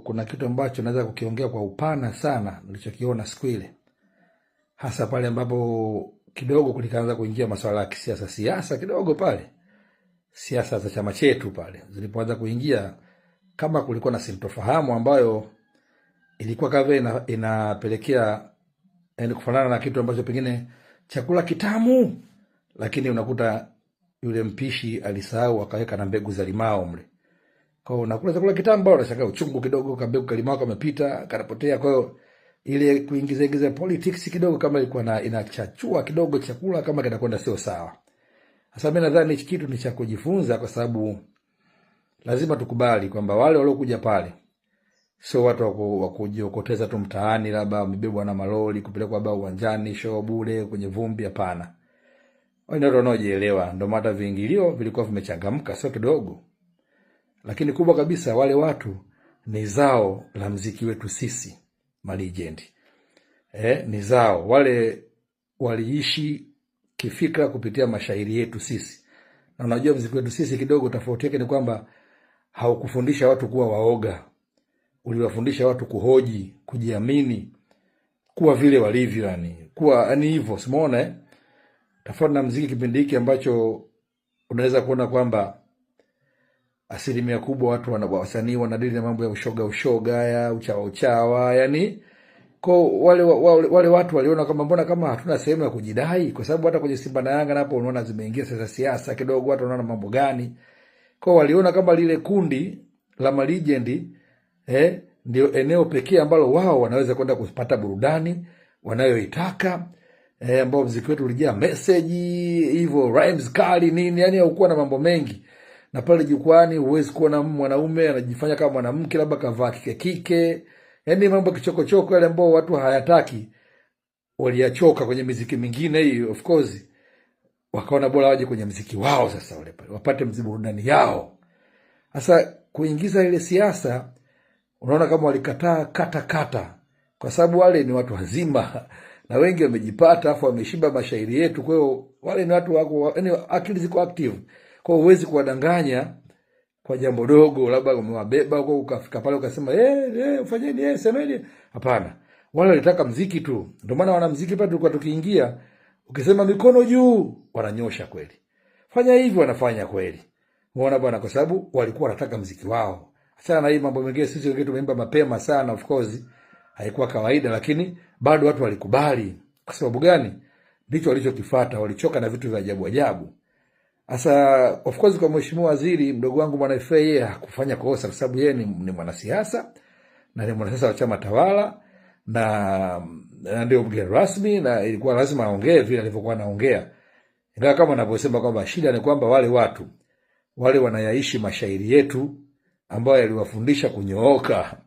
kuna kitu ambacho naweza kukiongea kwa upana sana nilichokiona siku ile, hasa pale ambapo kidogo kulikaanza kuingia masuala ya siasa kidogo pale, siasa za chama chetu pale zilipoanza kuingia, kama kulikuwa na sintofahamu ambayo ilikuwa kama inapelekea yani kufanana na kitu ambacho pengine chakula kitamu, lakini unakuta yule mpishi alisahau akaweka na mbegu za limao mle. Kwa hiyo unakula chakula kitamu bado unashangaa uchungu kidogo, kabegu kalimao kamepita, kanapotea. Kwa hiyo ile kuingiza politics kidogo kama ilikuwa inachachua kidogo chakula kama kinakwenda sio sawa. Sasa mimi nadhani hichi kitu ni cha kujifunza, kwa sababu lazima tukubali kwamba wale waliokuja pale sio watu wa kujiokoteza tu mtaani, labda wamebebwa na malori kupelekwa labda uwanjani show bure kwenye vumbi. Hapana, wao ndio wanaojielewa. Ndio maana viingilio vilikuwa vimechangamka sio kidogo. Lakini kubwa kabisa, wale watu ni zao la mziki wetu sisi malijendi. Ni zao wale waliishi kifikra kupitia mashairi yetu sisi. Na unajua mziki wetu sisi kidogo tofauti yake ni kwamba haukufundisha watu kuwa waoga. Uliwafundisha watu kuhoji, kujiamini, kuwa vile walivyo, yani kuwa yani hivyo. Simuona tofauti na mziki kipindi hiki ambacho unaweza kuona kwamba asilimia kubwa watu wasanii wanadili na mambo ya ushoga ya uchawa, yani kwa wale watu waliona kama mbona kama hatuna sehemu ya kujidai, kwa sababu hata kwenye Simba na Yanga napo unaona zimeingia sasa siasa kidogo, watu wanaona mambo gani. Kwa waliona kama lile kundi la malijendi ndio eneo pekee ambalo wao wanaweza kwenda kupata burudani wanayoitaka, ambao muziki wetu ulijaa message hivyo, rhymes kali nini, yani haukuwa na mambo mengi. Na pale jukwani huwezi kuona mwanaume anajifanya kama mwanamke labda kavaa kike, yani mambo kichokochoko yale ambao watu hayataki. Waliachoka kwenye muziki mingine hii, of course wakaona bora waje kwenye muziki wao sasa, wale pale wapate burudani yao. Sasa kuingiza ile siasa, unaona kama walikataa kata, kwa sababu wale ni watu wazima na wengi wamejipata afu wameshiba mashairi yetu. Kwa hiyo wale ni watu wako, yani akili ziko active. Kwa hiyo huwezi kuwadanganya kwa jambo dogo, labda umewabeba huko ukafika pale ukasema ufanyeni semeni. Hapana, wale walitaka mziki tu. Ndio maana wana mziki pale tulikuwa tukiingia, ukisema mikono juu wananyosha kweli, fanya hivi wanafanya kweli. Unaona bwana, kwa sababu walikuwa wanataka mziki wao. Achana na hii mambo mengine, sisi wengine tumeimba mapema sana, of course haikuwa kawaida, lakini bado watu walikubali. Kwa sababu gani? Ndicho walichokifuata, walichoka na vitu vya ajabu ajabu. Sasa of course kwa mheshimiwa waziri mdogo wangu Bwana FA, yeye hakufanya kosa, kwa sababu yeye ni mwanasiasa na ni mwanasiasa wa chama tawala na ndio mgeni rasmi, na ilikuwa lazima aongee vile alivyokuwa anaongea. Ingawa kama anavyosema kwamba shida ni kwamba wale watu wale wanayaishi mashairi yetu ambayo yaliwafundisha kunyooka,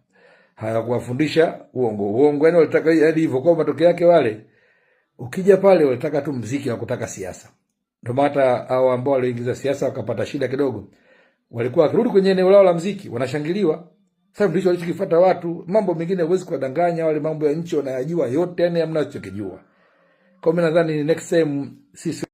hayakuwafundisha uongo. Yani walitaka hadi hivyo, kwa matokeo yake wale ukija pale walitaka tu mziki wa kutaka siasa. Ndio maana hao ambao waliingiza siasa wakapata shida kidogo, walikuwa wakirudi kwenye eneo lao la mziki wanashangiliwa. Sasa ndicho walichokifuata watu. Mambo mengine huwezi kuwadanganya, wale mambo ya nchi wanayajua yote, yani hamna chokijua. Kwa mimi nadhani next time sisi